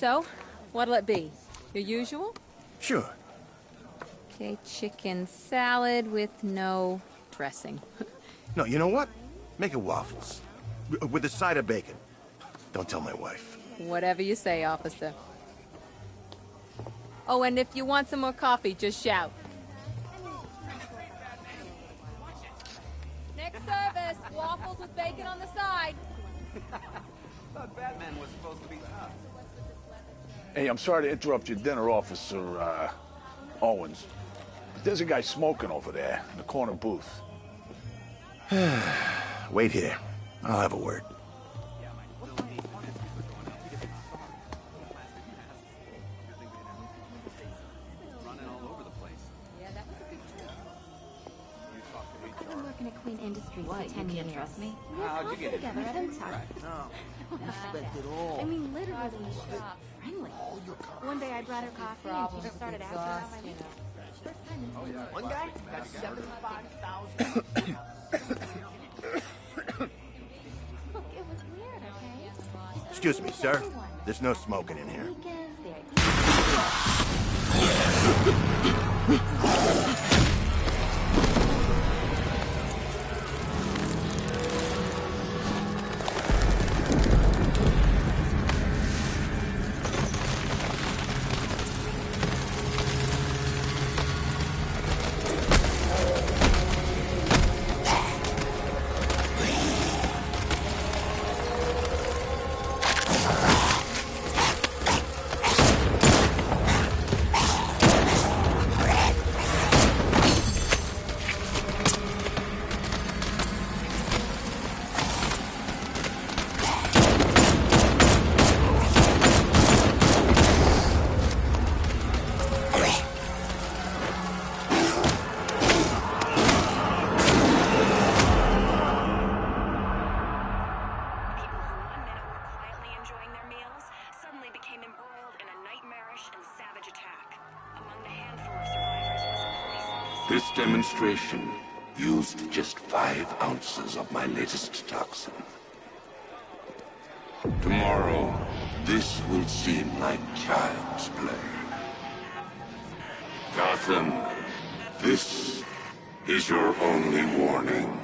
So, what'll it be? Your usual? Sure. Okay, chicken salad with no dressing. No, you know what? Make it waffles. With a side of bacon. Don't tell my wife. Whatever you say, officer. Oh, and if you want some more coffee, just shout. Next service, waffles with bacon on the side. Thought BatmaN was supposed to be tough. Hey, I'm sorry to interrupt your dinner, Officer, Owens. But there's a guy smoking over there in the corner booth. Wait here. I'll have a word. Industry for 10 years. Trust me? How'd you get it? Together at Empire. No. Respect it all. I mean, literally friendly. One day I brought her coffee and she started asking about my week. One guy got 75,000. Look, it was weird, okay? Excuse me, sir. There's no smoking in here. Weekends, there. This demonstration used just 5 ounces of my latest toxin. Tomorrow, this will seem like child's play. Gotham, this is your only warning.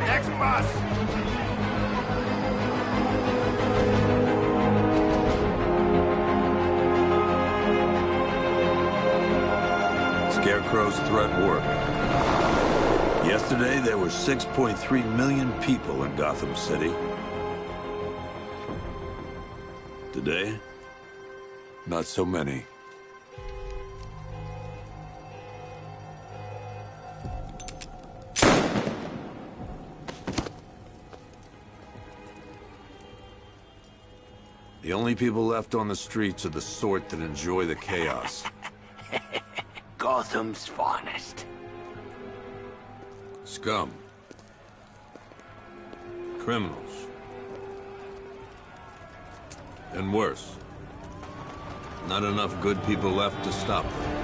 Next bus! Scarecrow's threat worked. Yesterday, there were 6.3 million people in Gotham City. Today, not so many. The only people left on the streets are the sort that enjoy the chaos. Gotham's finest. Scum. Criminals. And worse. Not enough good people left to stop them.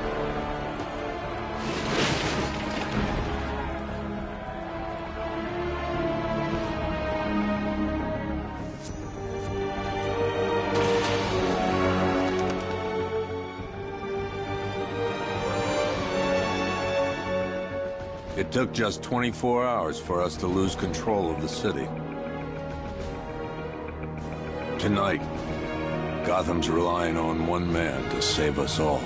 It took just 24 hours for us to lose control of the city. Tonight, Gotham's relying on one man to save us all.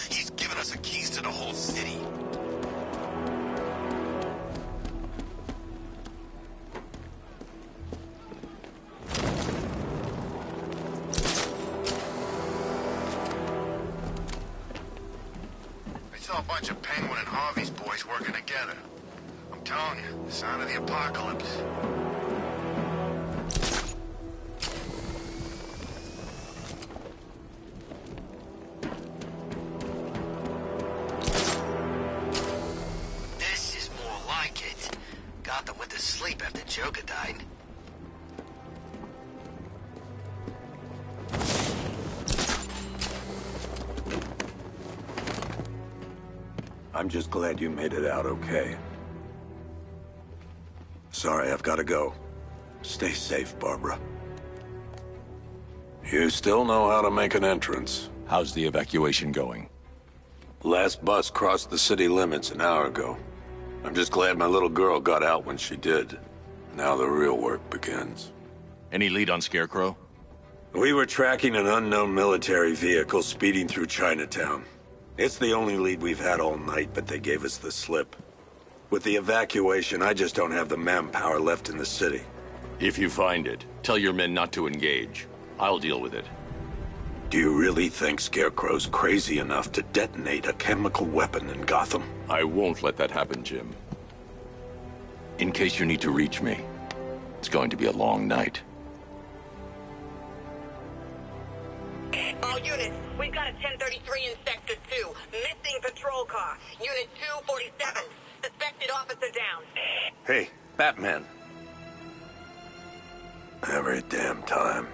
He's given us the keys to the whole city. I saw a bunch of Penguin and Harvey's boys working together. I'm telling you, the sign of the apocalypse. Sleep after Joker died. I'm just glad you made it out okay. Sorry, I've got to go. Stay safe, Barbara. You still know how to make an entrance. How's the evacuation going? Last bus crossed the city limits an hour ago. I'm just glad my little girl got out when she did. Now the real work begins. Any lead on Scarecrow? We were tracking an unknown military vehicle speeding through Chinatown. It's the only lead we've had all night, but they gave us the slip. With the evacuation, I just don't have the manpower left in the city. If you find it, tell your men not to engage. I'll deal with it. Do you really think Scarecrow's crazy enough to detonate a chemical weapon in Gotham? I won't let that happen, Jim. In case you need to reach me, it's going to be a long night. All units, we've got a 1033 in Sector 2. Missing patrol car. Unit 247. Suspected officer down. Hey, BatmaN. Every damn time.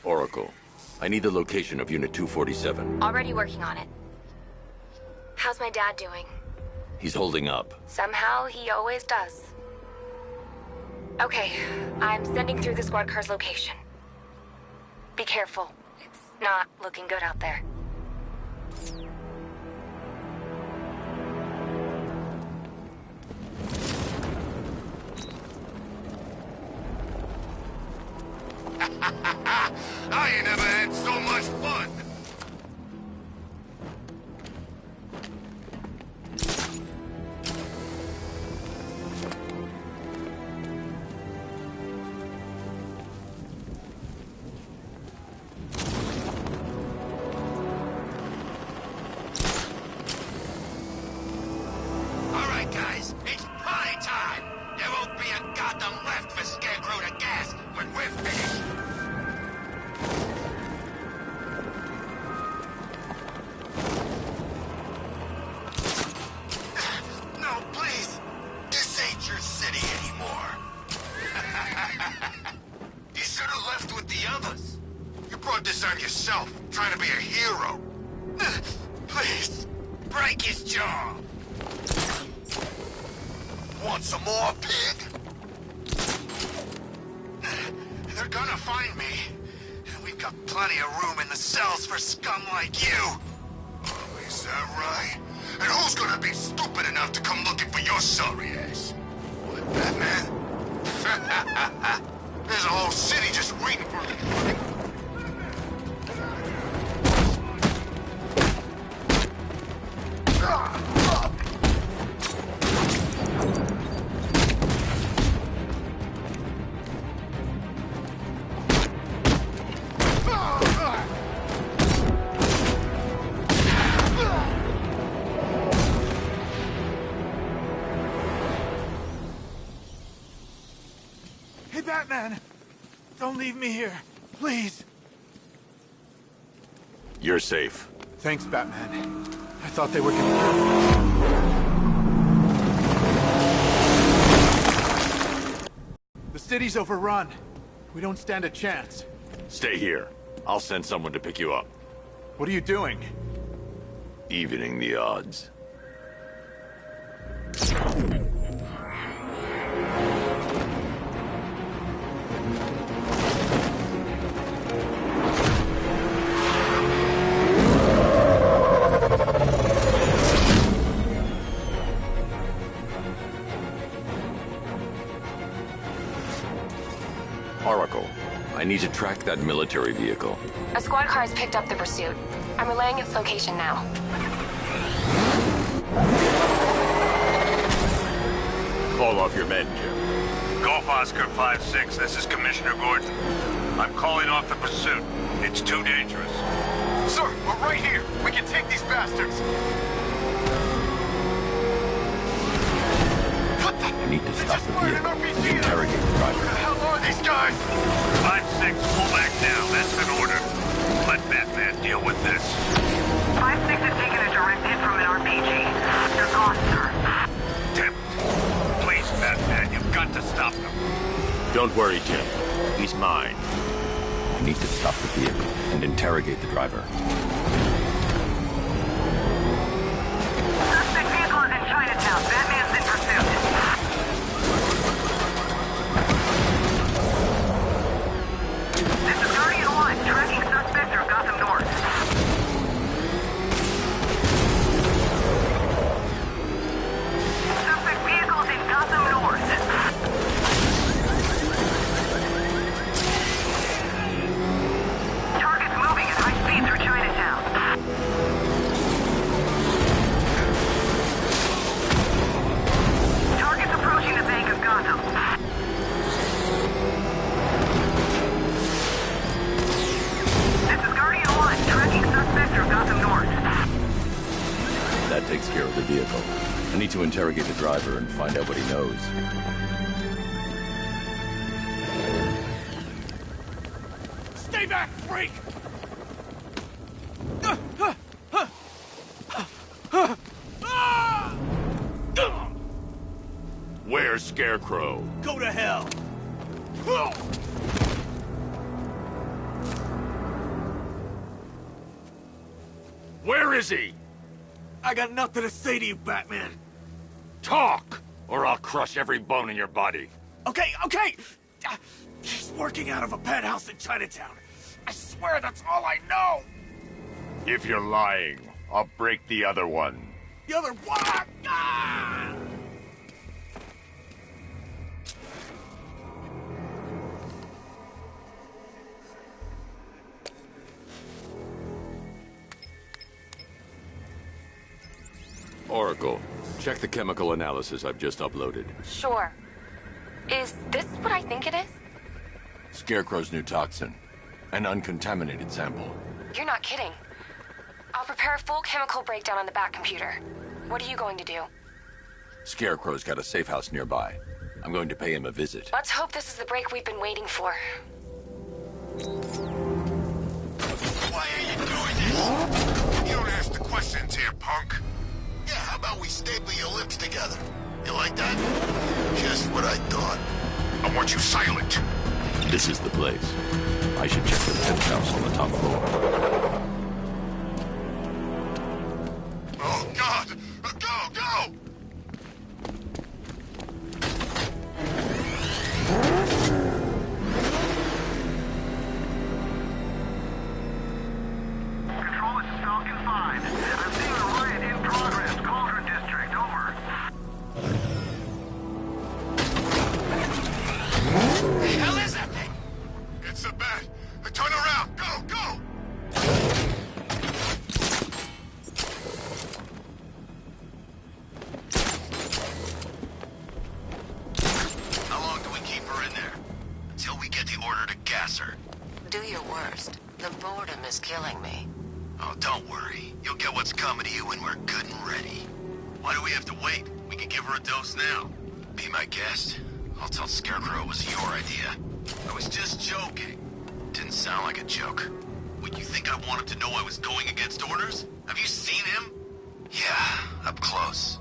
Oracle, I need the location of Unit 247. Already working on it. How's my dad doing? He's holding up. Somehow, he always does. Okay, I'm sending through the squad car's location. Be careful. It's not looking good out there. I ain't never had so much fun. All right, guys, it's party time. There won't be a Gotham left for Scarecrow to gas when we're finished. No, please. This ain't your city anymore. You should have left with the others. You brought this on yourself, trying to be a hero. Please, break his jaw. Want some more, pig? They're gonna find me. We've got plenty of room in the cells for scum like you. Oh, is that right? And who's gonna be stupid enough to come looking for your sorry ass? What, Batman? There's a whole city just waiting for me. Hey, Batman! Don't leave me here, please. You're safe. Thanks, Batman. I thought they were gonna kill me. The city's overrun. We don't stand a chance. Stay here. I'll send someone to pick you up. What are you doing? Evening the odds. Oracle, I need to track that military vehicle. A squad car has picked up the pursuit. I'm relaying its location now. Call off your men, Jim. Golf Oscar 5-6, this is Commissioner Gordon. I'm calling off the pursuit. It's too dangerous. Sir, we're right here. We can take these bastards. I need to stop the vehicle and interrogate the driver. Who the hell are these guys? 5-6, pull back now. That's an order. Let Batman deal with this. 5-6 has taken a direct hit from an RPG. They're gone, sir. Damn it. Please, Batman, you've got to stop them. Don't worry, Jim. He's mine. I need to stop the vehicle and interrogate the driver. Suspect vehicle is in Chinatown. Batman's in pursuit. This is Guardian 1, tracking suspect through Gotham North. Suspect vehicles in Gotham North. Target's moving at high speed through Chinatown. Target's approaching the Bank of Gotham. This is Guardian 1, tracking suspect through Gotham North. That takes care of the vehicle. I need to interrogate the driver and find out what he knows. Stay back, freak! Where's Scarecrow? Go to hell! Where is he? I got nothing to say to you, Batman. Talk, or I'll crush every bone in your body. Okay. He's working out of a penthouse in Chinatown. I swear that's all I know. If you're lying, I'll break the other one. The other one. Ah! Oracle, check the chemical analysis I've just uploaded. Sure. Is this what I think it is? Scarecrow's new toxin. An uncontaminated sample. You're not kidding. I'll prepare a full chemical breakdown on the back computer. What are you going to do? Scarecrow's got a safe house nearby. I'm going to pay him a visit. Let's hope this is the break we've been waiting for. Why are you doing this? You don't ask the questions here, punk. Yeah, how about we staple your lips together? You like that? Just what I thought. I want you silent. This is the place. I should check the penthouse on the top floor. The hell is that thing? It's a bat. Turn around. Go, go! How long do we keep her in there? Until we get the order to gas her. Do your worst. The boredom is killing me. Oh, don't worry. You'll get what's coming to you when we're good and ready. Why do we have to wait? We can give her a dose now. Be my guest. I'll tell Scarecrow it was your idea. I was just joking. Didn't sound like a joke. Would you think I wanted to know I was going against orders? Have you seen him? Yeah, up close.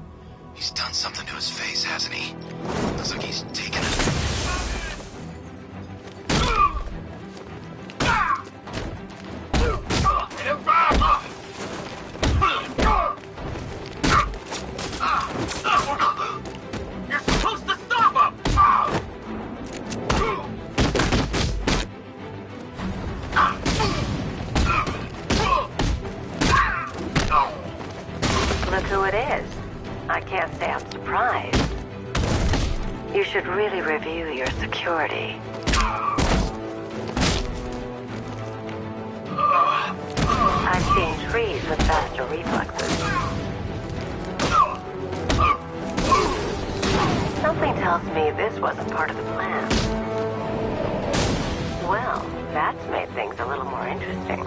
He's done something to his face, hasn't he? Looks like he's taken it. You're supposed to stop him! Look who it is. I can't say I'm surprised. You should really review your security. I've seen trees with faster reflexes. Something tells me this wasn't part of the plan. Well, that's made things a little more interesting.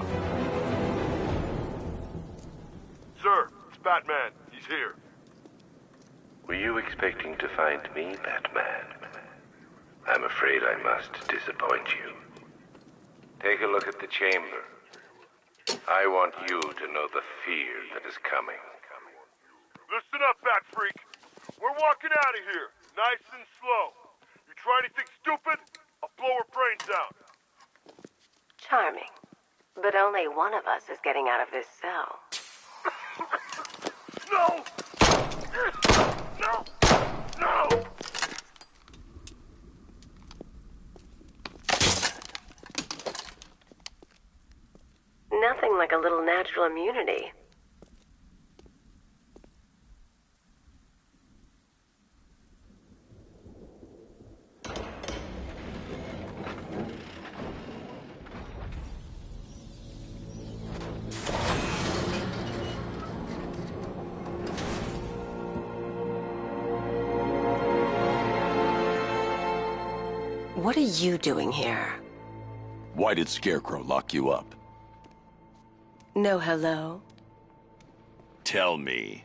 Sir, it's BatmaN. He's here. Were you expecting to find me, BatmaN? I'm afraid I must disappoint you. Take a look at the chamber. I want you to know the fear that is coming. Listen up, Bat Freak. We're walking out of here, nice and slow. You try anything stupid, I'll blow her brains out. Charming. But only one of us is getting out of this cell. No! No! No! Nothing like a little natural immunity. What are you doing here? Why did Scarecrow lock you up? No hello? Tell me.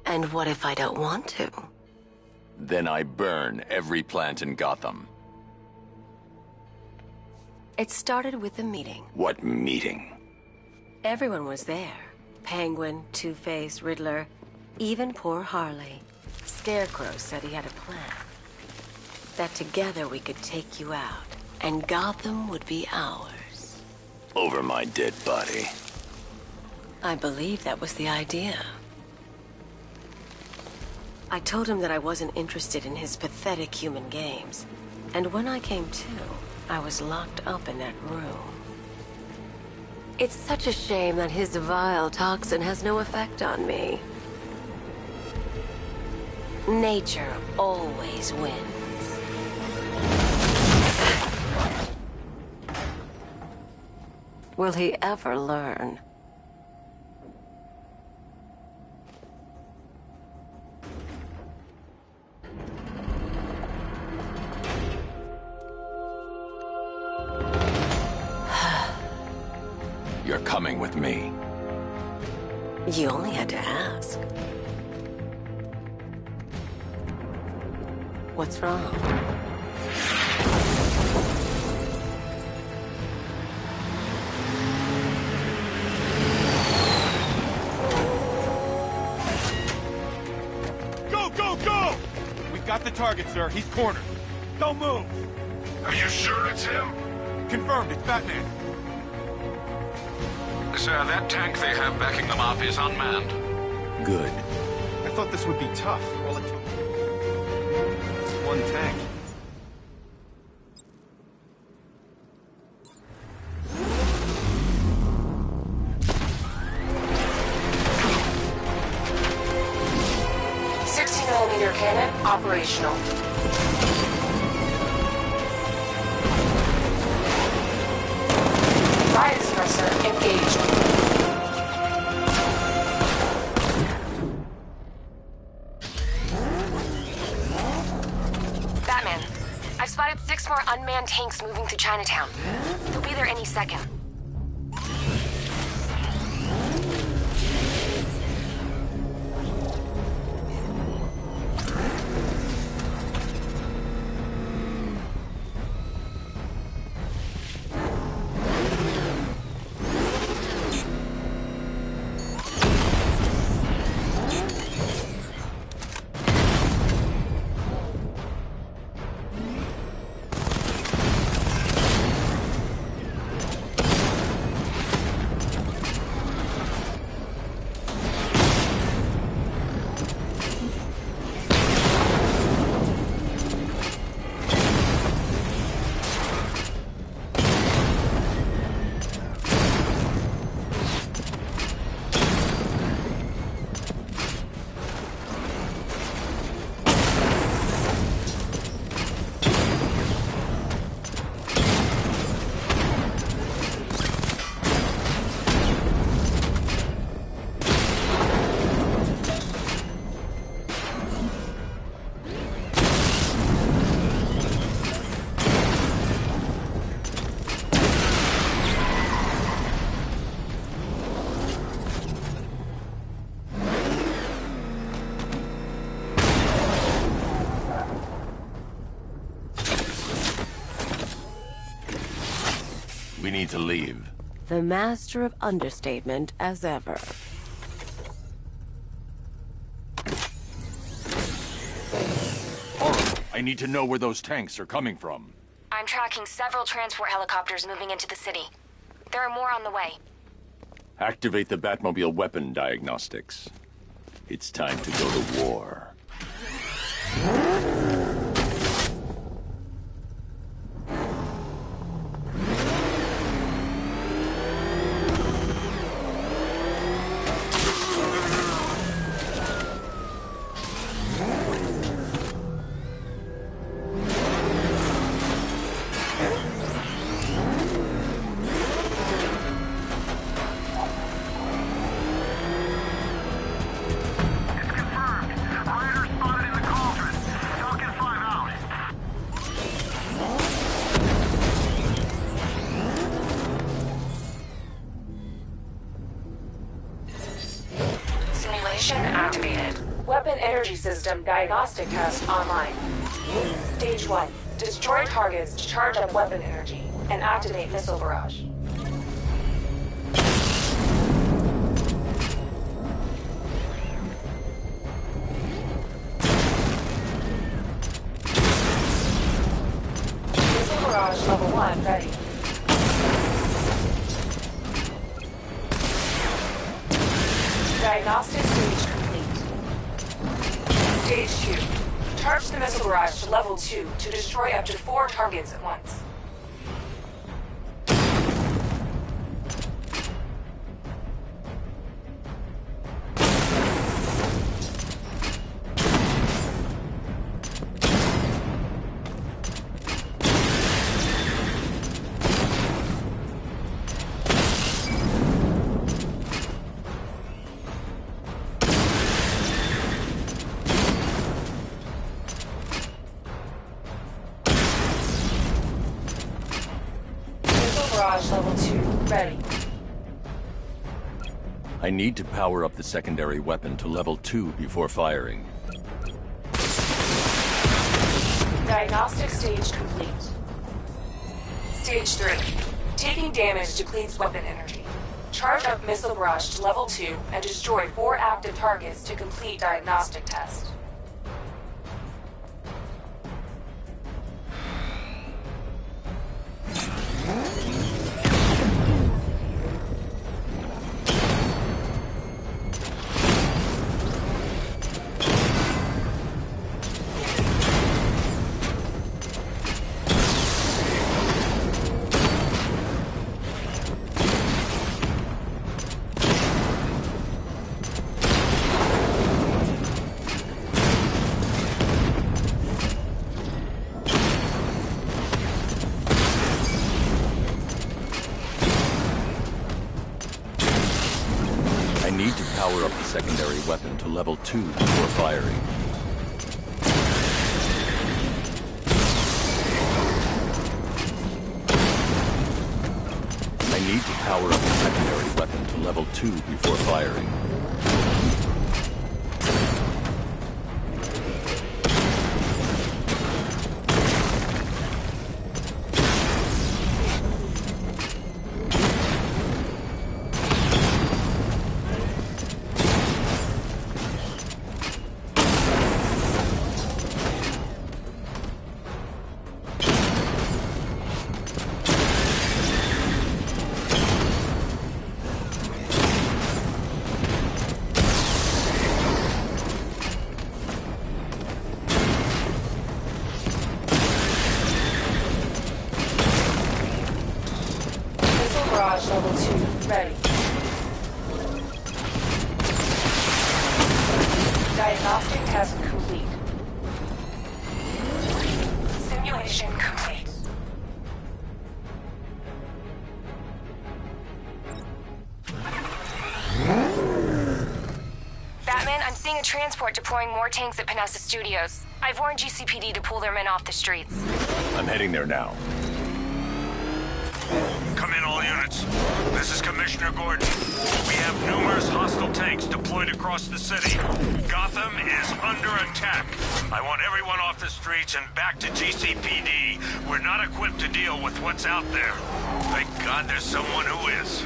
And what if I don't want to? Then I burn every plant in Gotham. It started with a meeting. What meeting? Everyone was there. Penguin, Two-Face, Riddler, even poor Harley. Scarecrow said he had a plan. That together we could take you out, and Gotham would be ours. Over my dead body. I believe that was the idea. I told him that I wasn't interested in his pathetic human games. And when I came to, I was locked up in that room. It's such a shame that his vile toxin has no effect on me. Nature always wins. Will he ever learn? You're coming with me. You only had to ask. What's wrong? Go! We've got the target, sir. He's cornered. Don't move! Are you sure it's him? Confirmed, it's BatmaN. Sir, that tank they have backing them up is unmanned. Good. I thought this would be tough. All it took was one tank. .60mm cannon. operational. Riot suppressor engaged. Batman, I've spotted 6 more unmanned tanks moving through Chinatown. They'll be there any second. We need to leave. The master of understatement as ever. I need to know where those tanks are coming from. I'm tracking several transport helicopters moving into the city. There are more on the way. Activate the Batmobile weapon diagnostics. It's time to go to war. Activated. Weapon energy system diagnostic test online. Stage 1. Destroy targets to charge up weapon energy and activate missile barrage. Missile barrage level 1 ready. Diagnostic stage complete. Stage 2. Charge the missile barrage to level 2 to destroy up to 4 targets at once. Barrage level 2 ready. I need to power up the secondary weapon to level 2 before firing. Diagnostic stage complete. Stage 3. Taking damage depletes weapon energy. Charge up missile barrage to level 2 and destroy 4 active targets to complete diagnostic test. secondary weapon to level 2 before firing. I need to power up the secondary weapon to level 2 before firing. Level 2, ready. Diagnostic test complete. Simulation complete. BatmaN, I'm seeing a transport deploying more tanks at Panessa Studios. I've warned GCPD to pull their men off the streets. I'm heading there now. Come in, all units. This is Commissioner Gordon. We have numerous hostile tanks deployed across the city. Gotham is under attack. I want everyone off the streets and back to GCPD. We're not equipped to deal with what's out there. Thank God there's someone who is.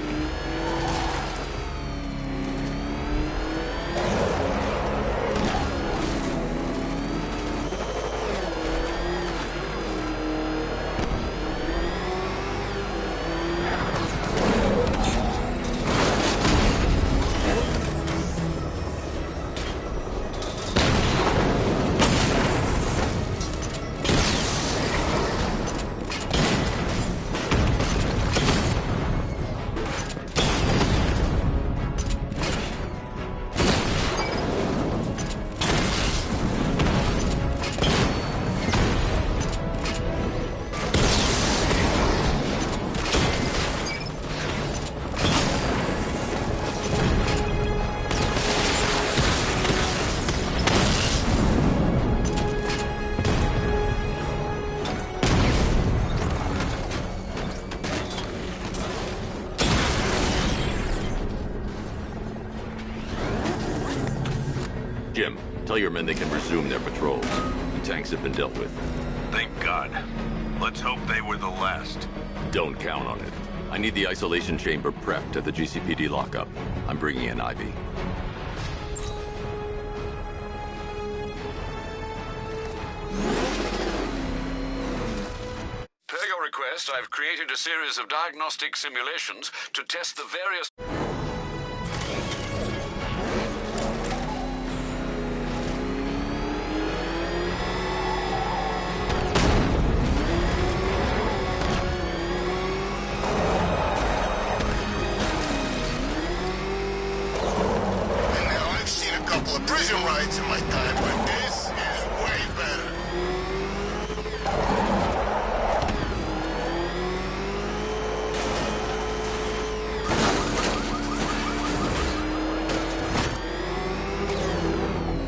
Jim, tell your men they can resume their patrols. The tanks have been dealt with. Thank God. Let's hope they were the last. Don't count on it. I need the isolation chamber prepped at the GCPD lockup. I'm bringing in Ivy. Per your request, I've created a series of diagnostic simulations to test the various... Prison rides in my time, but this is way better.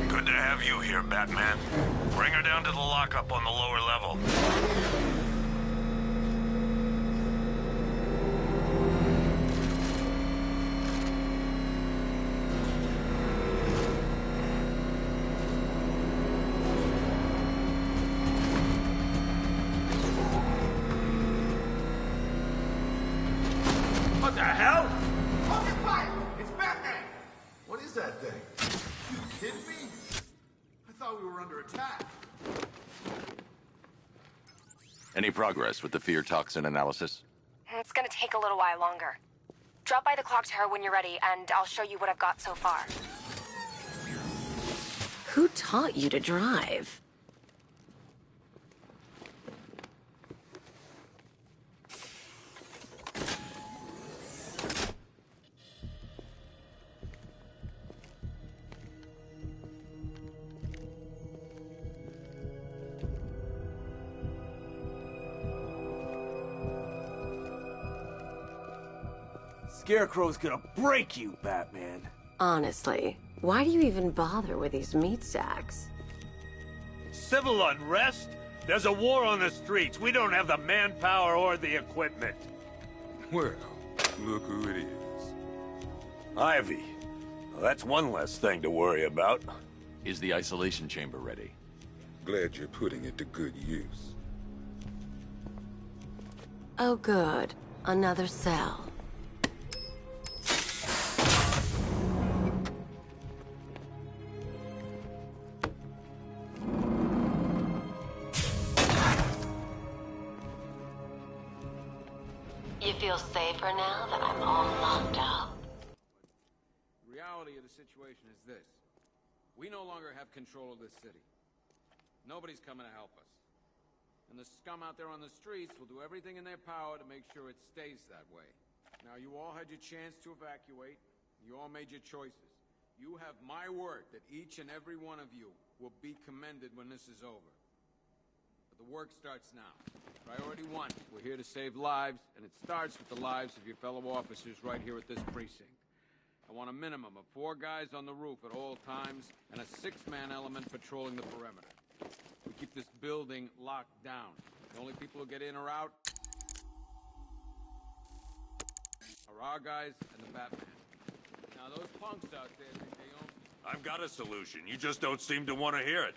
Good to have you here, BatmaN. Bring her down to the lockup on the lower level. What the hell? Open fire! It's BatmaN! What is that thing? You kidding me? I thought we were under attack. Any progress with the fear toxin analysis? It's gonna take a little while longer. Drop by the clock tower when you're ready, and I'll show you what I've got so far. Who taught you to drive? Scarecrow's gonna break you, BatmaN. Honestly, Why do you even bother with these meat sacks? Civil unrest? There's a war on the streets. We don't have the manpower or the equipment. Well, look who it is. Ivy. Well, that's one less thing to worry about. Is the isolation chamber ready? Glad you're putting it to good use. Oh, good. Another cell. You feel safer now that I'm all locked up? The reality of the situation is this. We no longer have control of this city. Nobody's coming to help us. And the scum out there on the streets will do everything in their power to make sure it stays that way. Now, you all had your chance to evacuate. You all made your choices. You have my word that each and every one of you will be commended when this is over. But the work starts now. Priority 1, we're here to save lives, and it starts with the lives of your fellow officers right here at this precinct. I want a minimum of 4 guys on the roof at all times, and a 6-man element patrolling the perimeter. We keep this building locked down. The only people who get in or out are our guys and the BatmaN. Now, those punks out there think they own... I've got a solution. You just don't seem to want to hear it.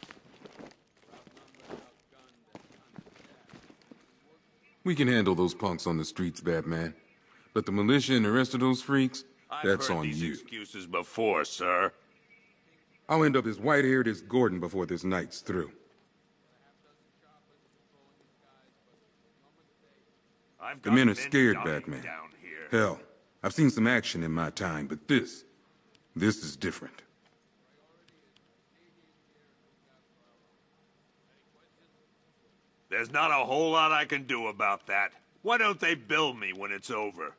We can handle those punks on the streets, BatmaN. But the militia and the rest of those freaks, that's I've heard on these you. excuses before, sir. I'll end up as white-haired as Gordon before this night's through. The men are scared, BatmaN. Hell, I've seen some action in my time, but this is different. There's not a whole lot I can do about that. Why don't they bill me when it's over?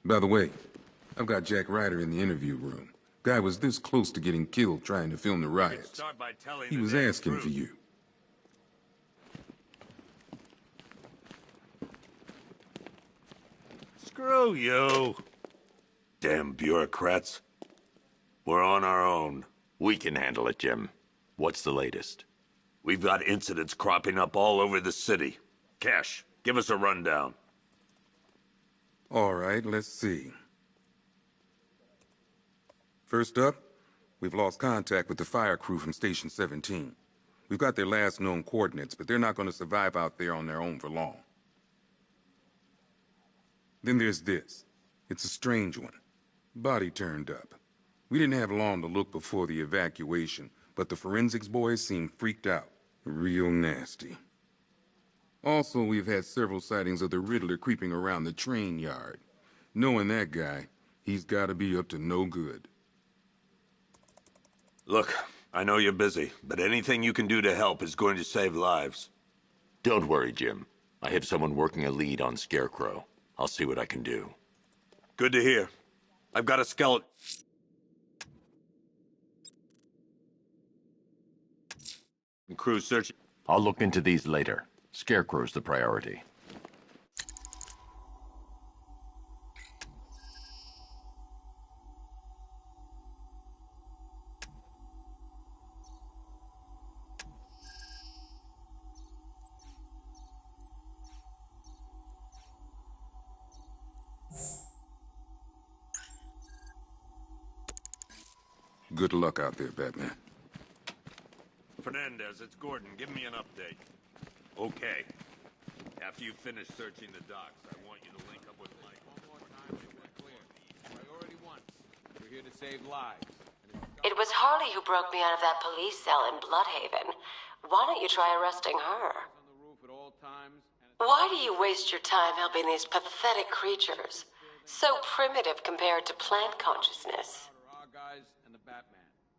By the way, I've got Jack Ryder in the interview room. Guy was this close to getting killed trying to film the riots. He was asking for you. Screw you. Damn bureaucrats. We're on our own. We can handle it, Jim. What's the latest? We've got incidents cropping up all over the city. Cash, give us a rundown. All right, let's see. First up, we've lost contact with the fire crew from Station 17. We've got their last known coordinates, but they're not going to survive out there on their own for long. Then there's this. It's a strange one. Body turned up. We didn't have long to look before the evacuation, but the forensics boys seemed freaked out. Real nasty. Also, we've had several sightings of the Riddler creeping around the train yard. Knowing that guy, he's got to be up to no good. Look, I know you're busy, but anything you can do to help is going to save lives. Don't worry, Jim. I have someone working a lead on Scarecrow. I'll see what I can do. Good to hear. I've got a skeleton. Crew searching. I'll look into these later. Scarecrow's the priority. Good luck out there, Batman. Fernandez, it's Gordon. Give me an update. Okay. After you finish searching the docks, I want you to link up with Mike. One more time, make that clear. Priority one. We're here to save lives. It was Harley who broke me out of that police cell in Bloodhaven. Why don't you try arresting her? Why do you waste your time helping these pathetic creatures? So primitive compared to plant consciousness.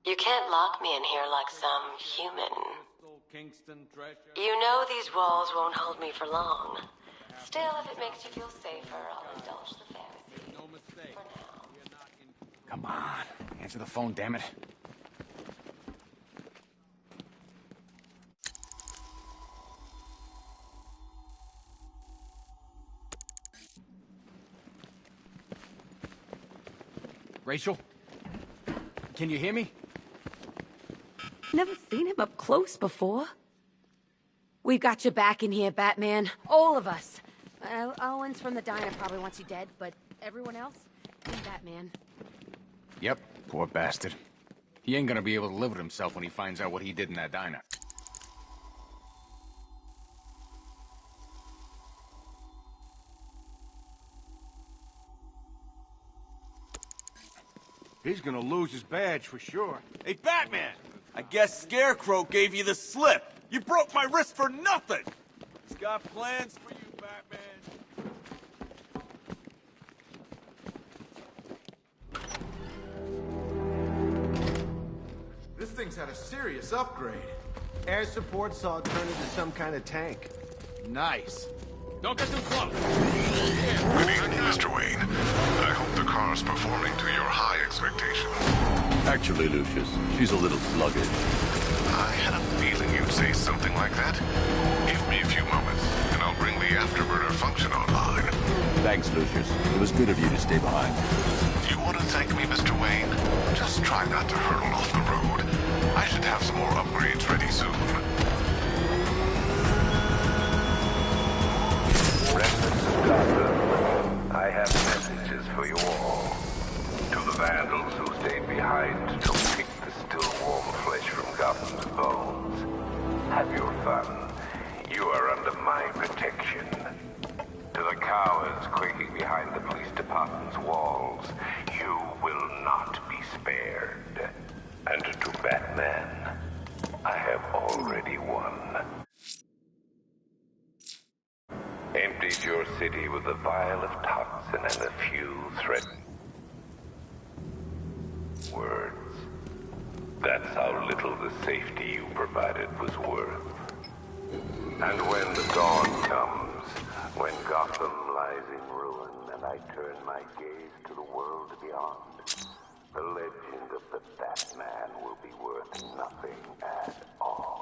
You can't lock me in here like some human. You know these walls won't hold me for long. Still, if it makes you feel safer, I'll indulge the fantasy. For now. Come on. Answer the phone, damn it. Rachel? Can you hear me? Never seen him up close before. We've got your back in here, Batman. All of us. Owens from the diner probably wants you dead, but everyone else? Team Batman. Yep, poor bastard. He ain't gonna be able to live with himself when he finds out what he did in that diner. He's gonna lose his badge for sure. Hey, Batman! I guess Scarecrow gave you the slip. You broke my wrist for nothing! He's got plans for you, Batman. This thing's had a serious upgrade. Air support saw it turn into some kind of tank. Nice. Don't get too close. Good evening, Mr. Wayne. I hope the car's performing to your high expectations. Actually, Lucius, she's a little sluggish. I had a feeling you'd say something like that. Give me a few moments, and I'll bring the afterburner function online. Thanks, Lucius. It was good of you to stay behind. You want to thank me, Mr. Wayne? Just try not to hurtle off the road. I should have some more upgrades ready soon. Residents of Gotham, I have messages for you all. To the vandals who stayed behind to pick the still warm flesh from Gotham's bones, have your fun. You are under my protection. To the cowards quaking behind the police department's walls, you will not be spared. And to Batman, I have already won. Emptied your city with a vial of toxin and a few threatening words. That's how little the safety you provided was worth. And when the dawn comes, when Gotham lies in ruin and I turn my gaze to the world beyond, the legend of the Batman will be worth nothing at all.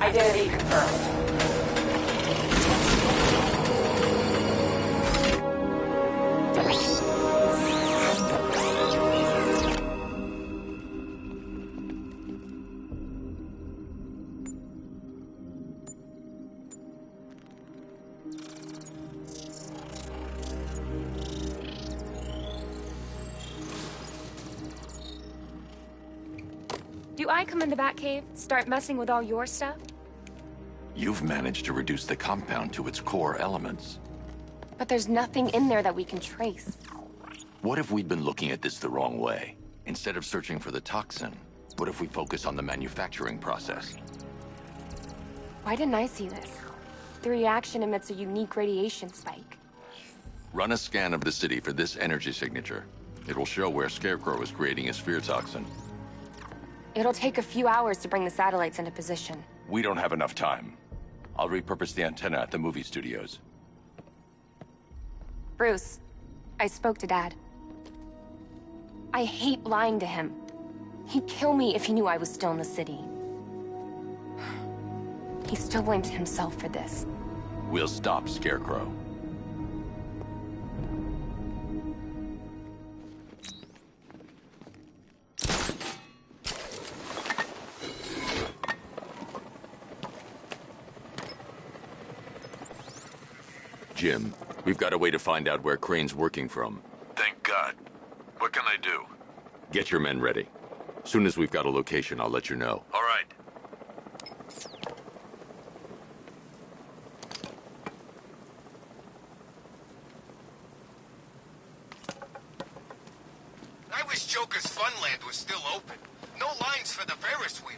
Identity confirmed. Do I come in the Batcave, start messing with all your stuff? You've managed to reduce the compound to its core elements. But there's nothing in there that we can trace. What if we'd been looking at this the wrong way? Instead of searching for the toxin, what if we focus on the manufacturing process? Why didn't I see this? The reaction emits a unique radiation spike. Run a scan of the city for this energy signature. It will show where Scarecrow is creating a sphere toxin. It'll take a few hours to bring the satellites into position. We don't have enough time. I'll repurpose the antenna at the movie studios. Bruce, I spoke to Dad. I hate lying to him. He'd kill me if he knew I was still in the city. He still blames himself for this. We'll stop Scarecrow. Jim, we've got a way to find out where Crane's working from. Thank God. What can I do? Get your men ready. Soon as we've got a location, I'll let you know. All right. I wish Joker's Funland was still open. No lines for the Ferris wheel.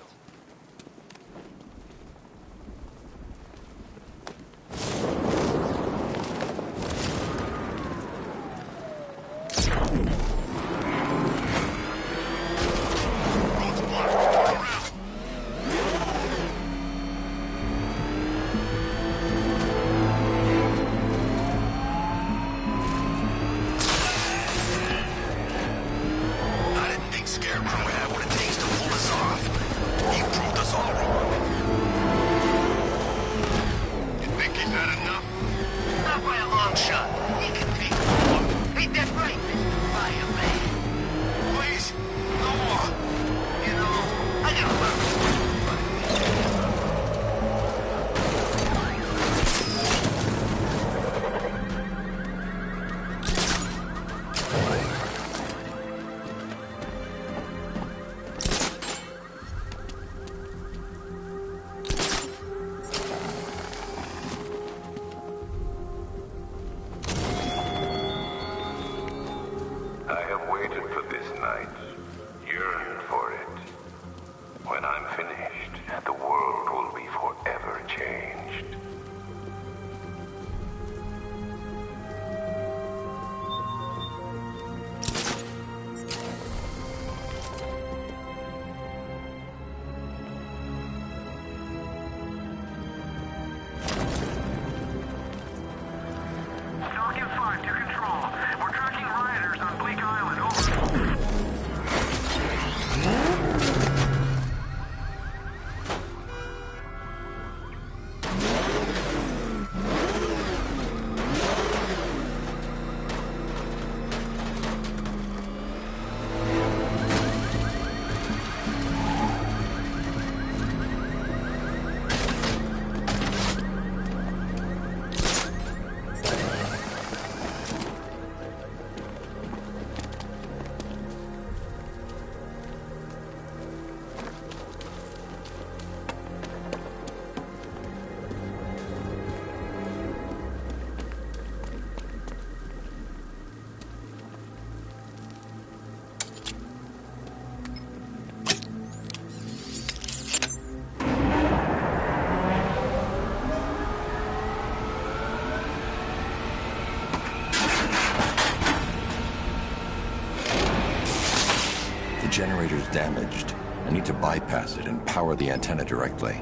generator's damaged. I need to bypass it and power the antenna directly.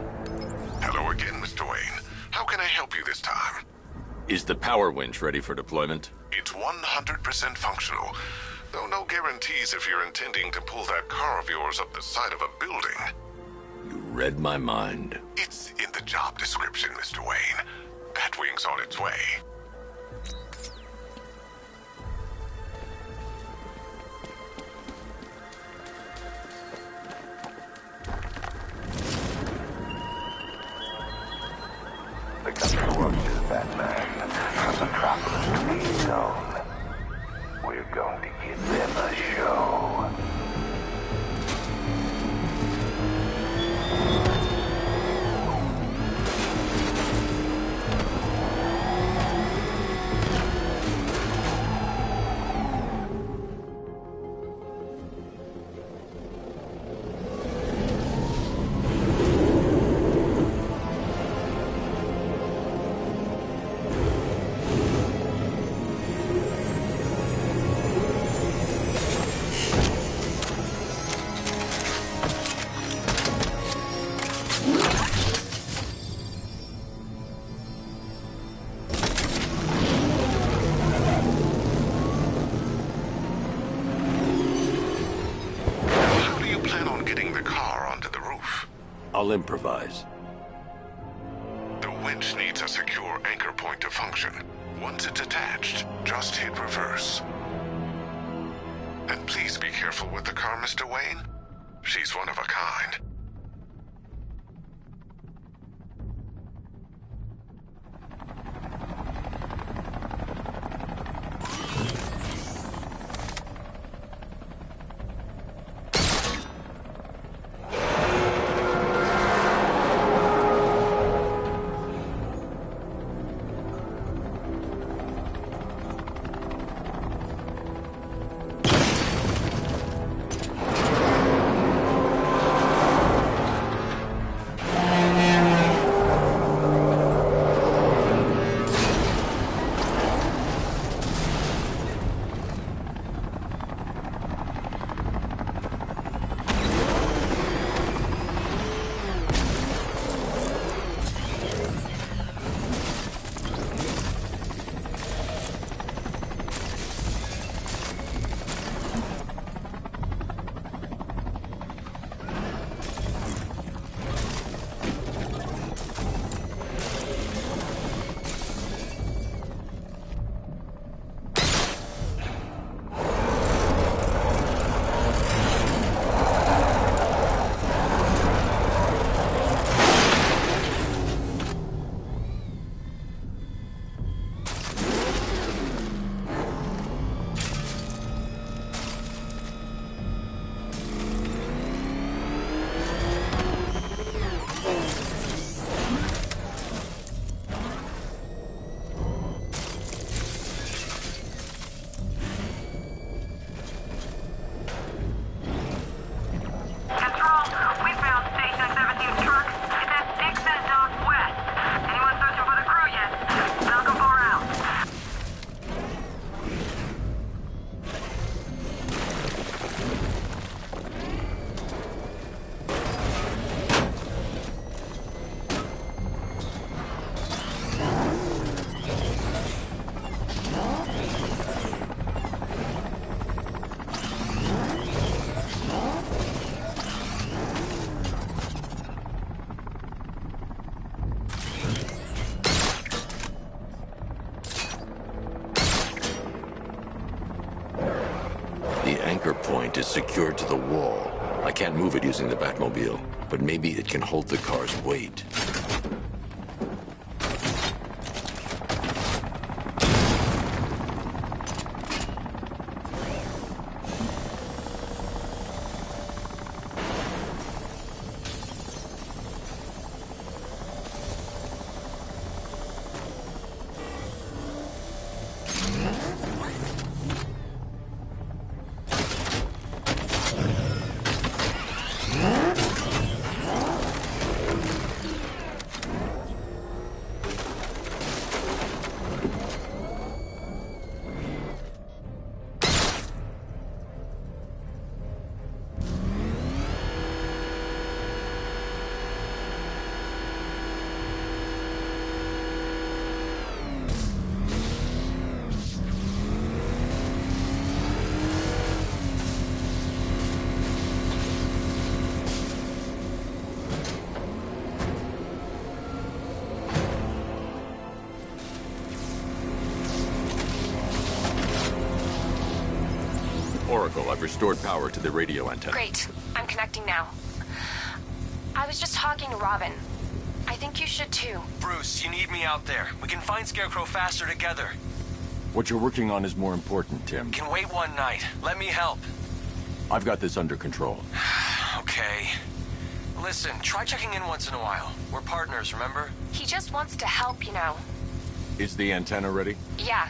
Hello again, Mr. Wayne. How can I help you this time? Is the power winch ready for deployment? It's 100% functional, though no guarantees if you're intending to pull that car of yours up the side of a building. You read my mind. It's in the job description, Mr. Wayne. Batwing's on its way. The country watches, BatmaN, from Metropolis to the zone. We're going to give them a show. I'll improvise. The winch needs a secure anchor point to function. Once it's attached, just hit reverse. And please be careful with the car, Mr. Wayne. She's one of a kind. Point is secured to the wall. I can't move it using the Batmobile, but maybe it can hold the car's weight. Oracle, I've restored power to the radio antenna. Great. I'm connecting now. I was just talking to Robin. I think you should too. Bruce, you need me out there. We can find Scarecrow faster together. What you're working on is more important, Tim. Can wait one night. Let me help. I've got this under control. Okay. Listen, try checking in once in a while. We're partners, remember? He just wants to help, you know. Is the antenna ready? Yeah,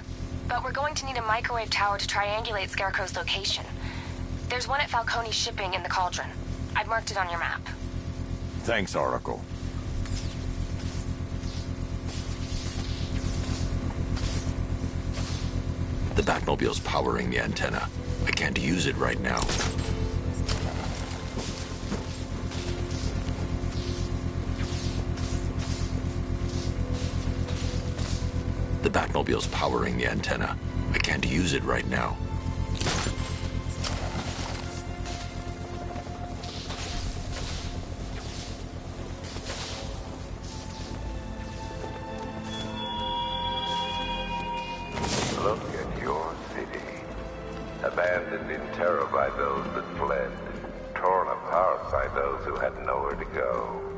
but we're going to need a microwave tower to triangulate Scarecrow's location. There's one at Falcone's shipping in the Cauldron. I've marked it on your map. Thanks, Oracle. The Batmobile's powering the antenna. I can't use it right now. The Batmobile's powering the antenna. I can't use it right now. Look at your city. Abandoned in terror by those that fled. Torn apart by those who had nowhere to go.